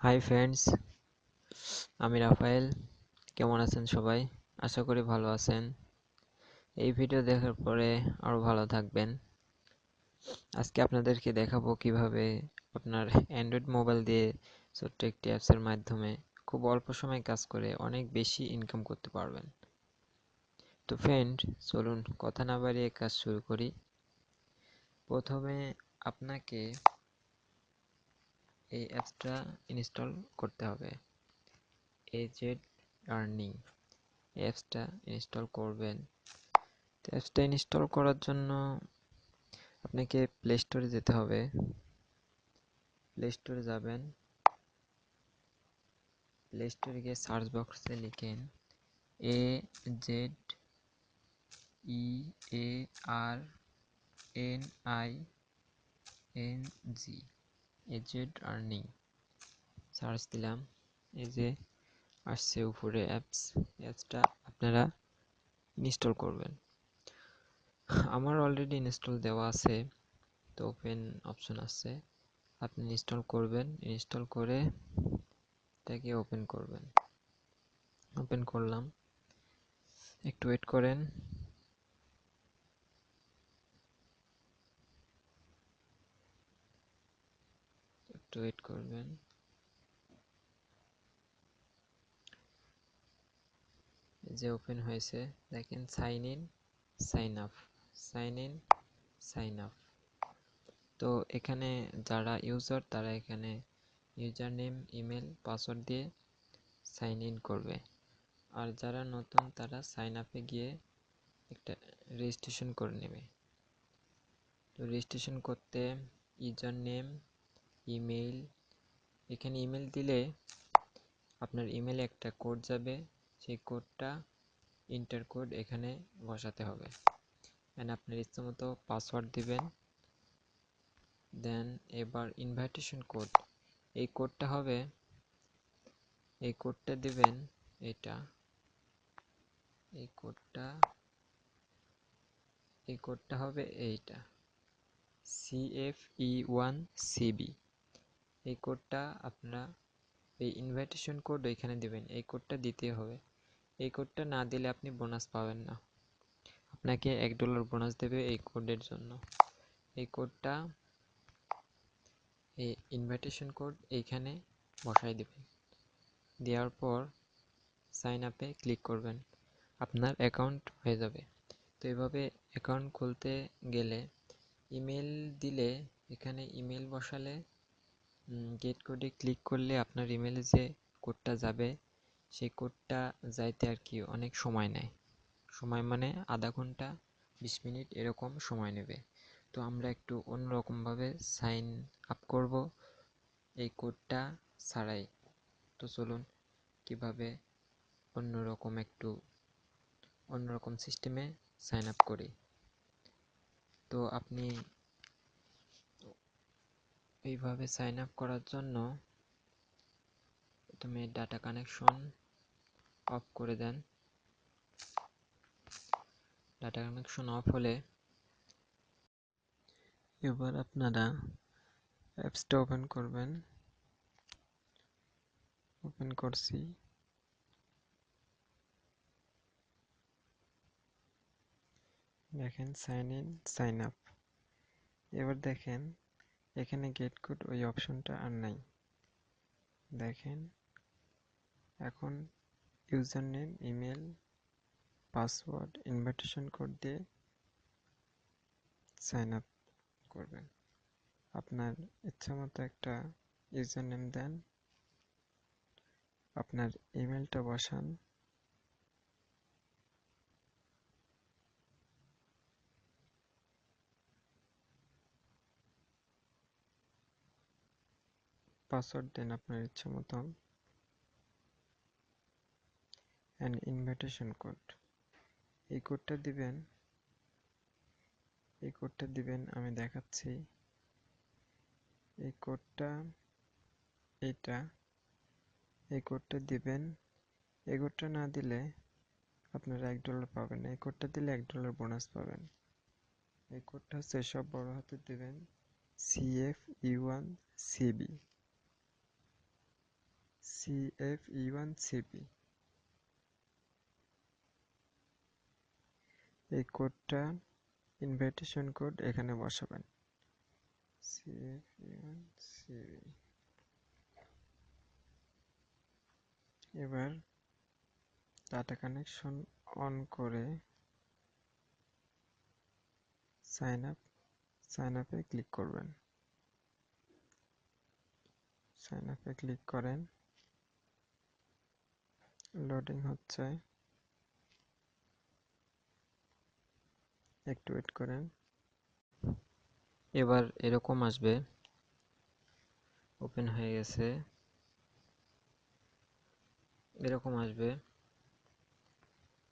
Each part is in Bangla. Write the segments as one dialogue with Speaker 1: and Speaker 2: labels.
Speaker 1: হাই ফ্রেন্ডস, আমি রাফায়েল। কেমন আছেন সবাই? আশা করি ভালো আছেন। এই ভিডিও দেখার পরে আরও ভালো থাকবেন। আজকে আপনাদেরকে দেখাবো কিভাবে আপনার অ্যান্ড্রয়েড মোবাইল দিয়ে ছোট্ট একটি অ্যাপসের মাধ্যমে খুব অল্প সময়ে কাজ করে অনেক বেশি ইনকাম করতে পারবেন। তো ফ্রেন্ড, চলুন কথা না বাড়িয়ে কাজ শুরু করি। প্রথমে আপনাকে এই অ্যাপসটা ইনস্টল করতে হবে। এজেড আর্নিং অ্যাপসটা ইনস্টল করবেন। তো অ্যাপসটা ইনস্টল করার জন্য আপনাকে প্লে স্টোরে যেতে হবে। প্লে স্টোরে যাবেন, প্লে স্টোরে গিয়ে সার্চ বক্সে লিখেন AZEARNING, এজেড আর্নিং সার্চ দিলাম। এই যে আসছে উপরে অ্যাপসটা আপনারা ইনস্টল করবেন। আমার অলরেডি ইনস্টল দেওয়া আছে, তো ওপেন অপশন আছে, আপনি ইনস্টল করবেন। ইনস্টল করে এটাকে ওপেন করবেন। ওপেন করলাম, একটু ওয়েট করেন। একটু ওয়েট করবেন। যে ওপেন হয়েছে, দেখেন sign in, sign up, sign in, sign up. তো এখানে যারা ইউজার তারা এখানে ইউজার নেম, ইমেল, পাসওয়ার্ড দিয়ে সাইন ইন করবে। আর যারা নতুন তারা সাইন আপে গিয়ে একটা রেজিস্ট্রেশন করে নেবে। তো রেজিস্ট্রেশন করতে ইউজার নেম, ইমেইল, এখানে ইমেল দিলে আপনার ইমেলে একটা কোড যাবে, সেই কোডটা ইন্টার কোড এখানে বসাতে হবে। এন্ড আপনার ইচ্ছেমতো পাসওয়ার্ড দিবেন। দেন এবার ইনভাইটেশন কোড, এই কোডটা হবে, এই কোডটা দিবেন, এটা এই কোডটা হবে এইটা CFE1CB। এই কোডটা আপনারা এই ইনভাইটেশন কোড এখানে দিবেন। এই কোডটা দিতে হবে। এই কোডটা না দিলে আপনি বোনাস পাবেন না। আপনাকে $1 বোনাস দেবে এই কোডের জন্য। এই কোডটা, এই ইনভাইটেশন কোড এইখানে বসাই দেবেন। দেওয়ার পর সাইন আপে ক্লিক করবেন, আপনার অ্যাকাউন্ট হয়ে যাবে। তো এইভাবে অ্যাকাউন্ট খুলতে গেলে ইমেল দিলে, এখানে ইমেল বসালে গেট কোডে ক্লিক করলে আপনার ইমেলে যে কোডটা যাবে সেই কোডটা যাইতে আর কি অনেক সময় নেয়। সময় মানে আধা ঘন্টা 20 মিনিট এরকম সময় নেবে। তো আমরা একটু অন্যরকমভাবে সাইন আপ করব এই কোডটা ছাড়াই। তো চলুন কিভাবে অন্যরকম সিস্টেমে সাইন আপ করি। তো আপনি এইভাবে সাইন আপ করার জন্য প্রথমে ডাটা কানেকশন অফ করে দেন। ডাটা কানেকশন অফ হলে এবার আপনারা অ্যাপসটা ওপেন করবেন। ওপেন করছি। দেখেন সাইন ইন, সাইন আপ। এবার দেখেন এখানে গেট কোড ওই অপশনটা আর নাই। দেখেন এখন user name, email, password, invitation code দিয়ে সাইন আপ করবেন। আপনার ইচ্ছা মতো একটা ইউজার নেম দেন, আপনার ইমেলটা বসান, পাসওয়ার্ড দেন আপনার ইচ্ছা মতো, অ্যান্ড ইনভাইটেশন কোড। এই কোডটা দিবেন, আমি দেখাচ্ছি। এই কোডটা, এইটা, এই কোডটা দিবেন। এই কোডটা না দিলে আপনারা $1 পাবেন না। এই কোডটা দিলে $1 বোনাস পাবেন। এই কোডটা হচ্ছে সব বড় হাতে দিবেন, CFE1CB। CFE1CP। এই কোডটা ইনভাইটেশন কোড এখানে বসাবেন, CFE1CP। এবার ডাটা কানেকশন অন করে সাইন আপে ক্লিক করবেন। সাইন আপে ক্লিক করেন, লোডিং হচ্ছে, একটু ওয়েট করেন। এবার এরকম আসবে, ওপেন হয়ে গেছে, এরকম আসবে।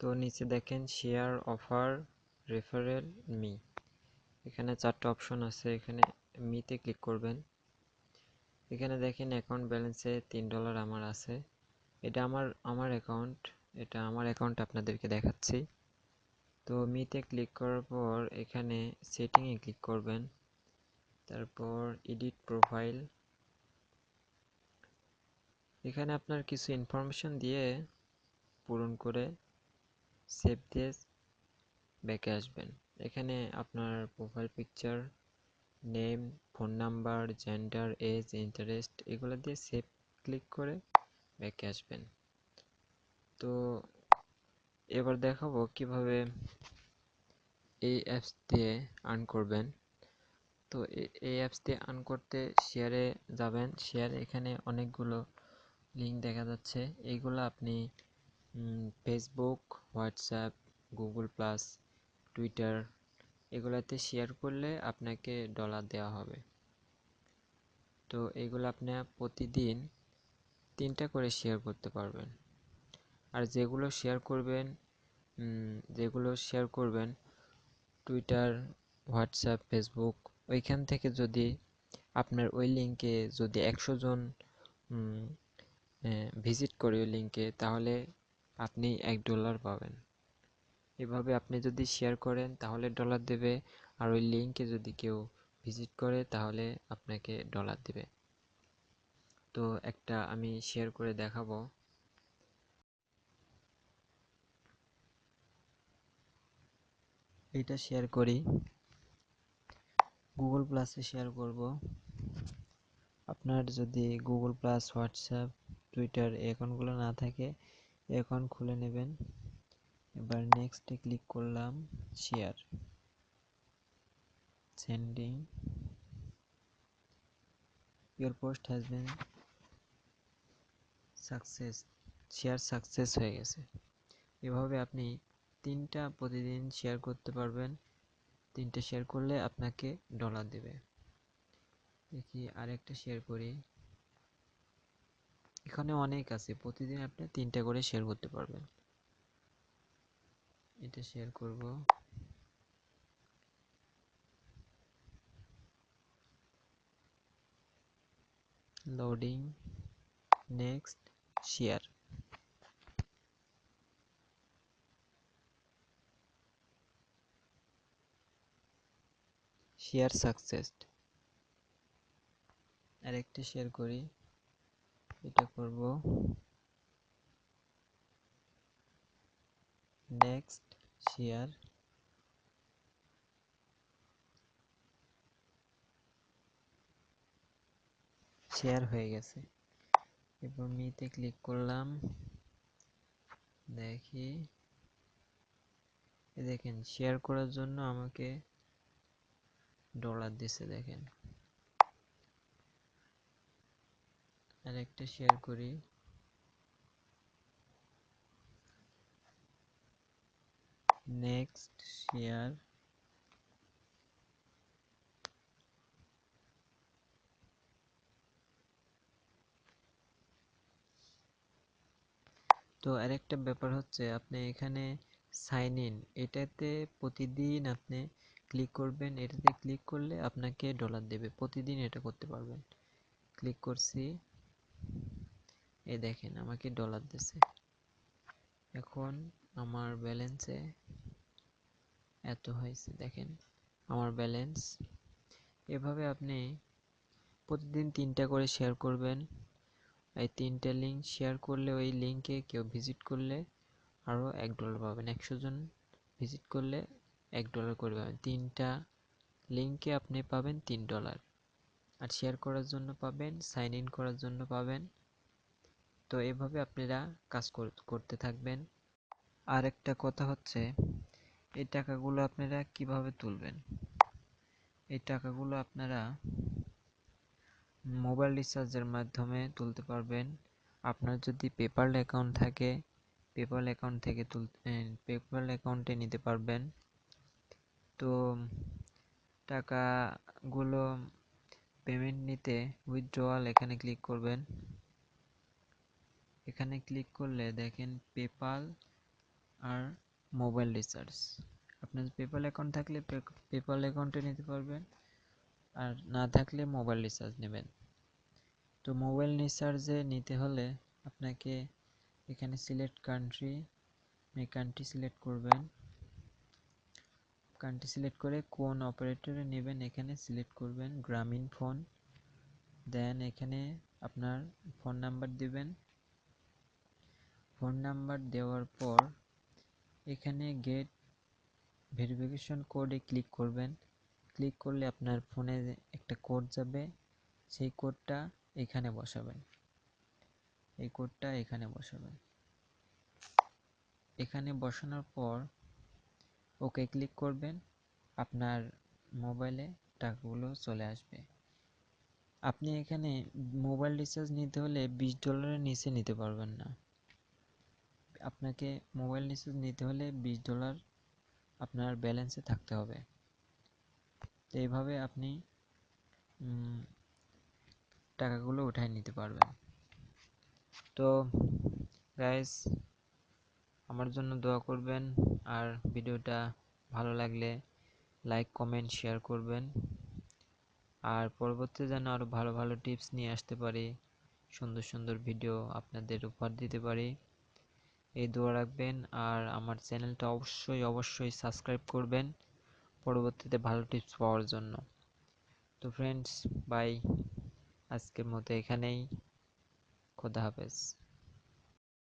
Speaker 1: তো নিচে দেখেন শেয়ার, অফার, রেফারেল, মি, এখানে 4টা অপশন আছে। এখানে মিতে ক্লিক করবেন। এখানে দেখেন অ্যাকাউন্ট ব্যালেন্সে $3 আমার আছে। এটা আমার অ্যাকাউন্ট, এটা আমার অ্যাকাউন্ট আপনাদেরকে দেখাচ্ছি। তো মিতে ক্লিক করার পর এখানে সেটিংয়ে ক্লিক করবেন, তারপর এডিট প্রোফাইল। এখানে আপনার কিছু ইনফরমেশন দিয়ে পূরণ করে সেভ দিয়ে ব্যাকে আসবেন। এখানে আপনার profile picture, name, phone number, gender, age, interest এগুলো দিয়ে সেভ ক্লিক করে ব্যাকে আসবেন। তো এবার দেখাবো কিভাবে এই অ্যাপস দিয়ে আর্ন করবেন। তো এই অ্যাপস দিয়ে আর্ন করতে শেয়ারে যাবেন। শেয়ারে এখানে অনেকগুলো লিঙ্ক দেখা যাচ্ছে। এইগুলো আপনি Facebook, WhatsApp, Google plus, Twitter এগুলাতে শেয়ার করলে আপনাকে ডলার দেওয়া হবে। তো এইগুলো আপনি প্রতিদিন 3টা করে শেয়ার করতে পারবেন। আর যেগুলো শেয়ার করবেন টুইটার, হোয়াটসঅ্যাপ, ফেসবুক, ওইখান থেকে যদি আপনার ওই লিঙ্কে যদি 100 জন ভিজিট করে ওই লিঙ্কে, তাহলে আপনি $1 পাবেন। এভাবে আপনি যদি শেয়ার করেন তাহলে ডলার দেবে, আর ওই লিঙ্কে যদি কেউ ভিজিট করে তাহলে আপনাকে ডলার দেবে। তো একটা আমি শেয়ার করে দেখাবো। এটা শেয়ার করি, গুগল প্লাসে শেয়ার করব। আপনার যদি গুগল প্লাস, হোয়াটসঅ্যাপ, টুইটার এই অ্যাকাউন্টগুলো না থাকে, অ্যাকাউন্ট খুলে নেবেন। এবার নেক্সটে ক্লিক করলাম, share, sending, your post has been success, share success হয়ে গেছে। এভাবে আপনি 3টা প্রতিদিন শেয়ার করতে পারবেন। 3টে শেয়ার করলে আপনাকে ডলার দেবে। দেখি আরেকটা শেয়ার করি। এখানে অনেক আছে, প্রতিদিন আপনি 3টা করে শেয়ার করতে পারবেন। এটা শেয়ার করব, loading, next, share, share success. আরেকটা শেয়ার করি, এটা করব, নেক্সট, শেয়ার, শেয়ার হয়ে গেছে। এরপর মিতে ক্লিক করলাম, দেখি দেখেন শেয়ার করার জন্য আমাকে ডলার দিছে। দেখেন আরেকটা শেয়ার করি, নেক্সট, শেয়ার, তো আরেকটা ব্যাপার হচ্ছে আপনি এখানে সাইন ইন, এটাতে প্রতিদিন আপনি ক্লিক করবেন। এটাতে ক্লিক করলে আপনাকে ডলার দেবে, প্রতিদিন এটা করতে পারবেন। ক্লিক করছি, এই দেখেন আমাকে ডলার দিছে। এখন আমার ব্যালেন্সে এত হয়েছে, দেখেন আমার ব্যালেন্স। এভাবে আপনি প্রতিদিন 3টা করে শেয়ার করবেন, এই 3টে লিঙ্ক শেয়ার করলে, ওই লিঙ্কে কেউ ভিজিট করলে আরও $1 পাবেন। 100 জন ভিজিট করলে $1 করে পাবেন। 3টা লিঙ্কে আপনি পাবেন $3। আর শেয়ার করার জন্য পাবেন, সাইন ইন করার জন্য পাবেন। তো এভাবে আপনারা কাজ করতে থাকবেন। আর একটা কথা হচ্ছে, এই টাকাগুলো আপনারা কিভাবে তুলবেন। এই টাকাগুলো আপনারা মোবাইল রিচার্জের মাধ্যমে তুলতে পারবেন। আপনার যদি পেপ্যাল অ্যাকাউন্ট থাকে, পেপ্যাল অ্যাকাউন্ট থেকে পেপ্যাল অ্যাকাউন্টে নিতে পারবেন। তো টাকাগুলো পেমেন্ট নিতে উইথড্রয়াল এখানে ক্লিক করবেন। এখানে ক্লিক করলে দেখেন পেপ্যাল আর মোবাইল রিচার্জ। আপনার পেপ্যাল অ্যাকাউন্ট থাকলে পেপ্যাল অ্যাকাউন্টে নিতে পারবেন, আর না থাকলে মোবাইল রিচার্জ নেবেন। তো মোবাইল রিচার্জে নিতে হলে আপনাকে এখানে সিলেক্ট কান্ট্রি, কান্ট্রি সিলেক্ট করবেন। কান্ট্রি সিলেক্ট করে কোন অপারেটরে নেবেন এখানে সিলেক্ট করবেন, গ্রামীণ ফোন। দেন এখানে আপনার ফোন নাম্বার দিবেন। ফোন নাম্বার দেওয়ার পর এখানে গেট ভেরিফিকেশন কোডে ক্লিক করবেন। ক্লিক করলে আপনার ফোনে একটা কোড যাবে, সেই কোডটা এখানে বসাবেন। এই কোডটা এখানে বসাবেন। এখানে বসানোর পর ওকে ক্লিক করবেন। আপনার মোবাইলে টাকাগুলো চলে আসবে। আপনি এখানে মোবাইল রিচার্জ নিতে হলে $20 নিচে নিতে পারবেন না। আপনাকে মোবাইল রিচার্জ নিতে হলে $20 আপনার ব্যালেন্সে থাকতে হবে। তো এইভাবে আপনি টাকাগুলো উঠায় নিতে পারবেন। তো গাইস, আমার জন্য দোয়া করবেন, আর ভিডিওটা ভালো লাগলে লাইক, কমেন্ট, শেয়ার করবেন। আর পরবর্তীতে যেন আরও ভালো ভালো টিপস নিয়ে আসতে পারি, সুন্দর সুন্দর ভিডিও আপনাদের উপহার দিতে পারি, এই দোয়া রাখবেন। আর আমার চ্যানেলটা অবশ্যই সাবস্ক্রাইব করবেন পরবর্তীতে ভালো টিপস পাওয়ার জন্য। তো ফ্রেন্ডস, বাই, আজকের মতো এখানেই। খোদা হাফেজ।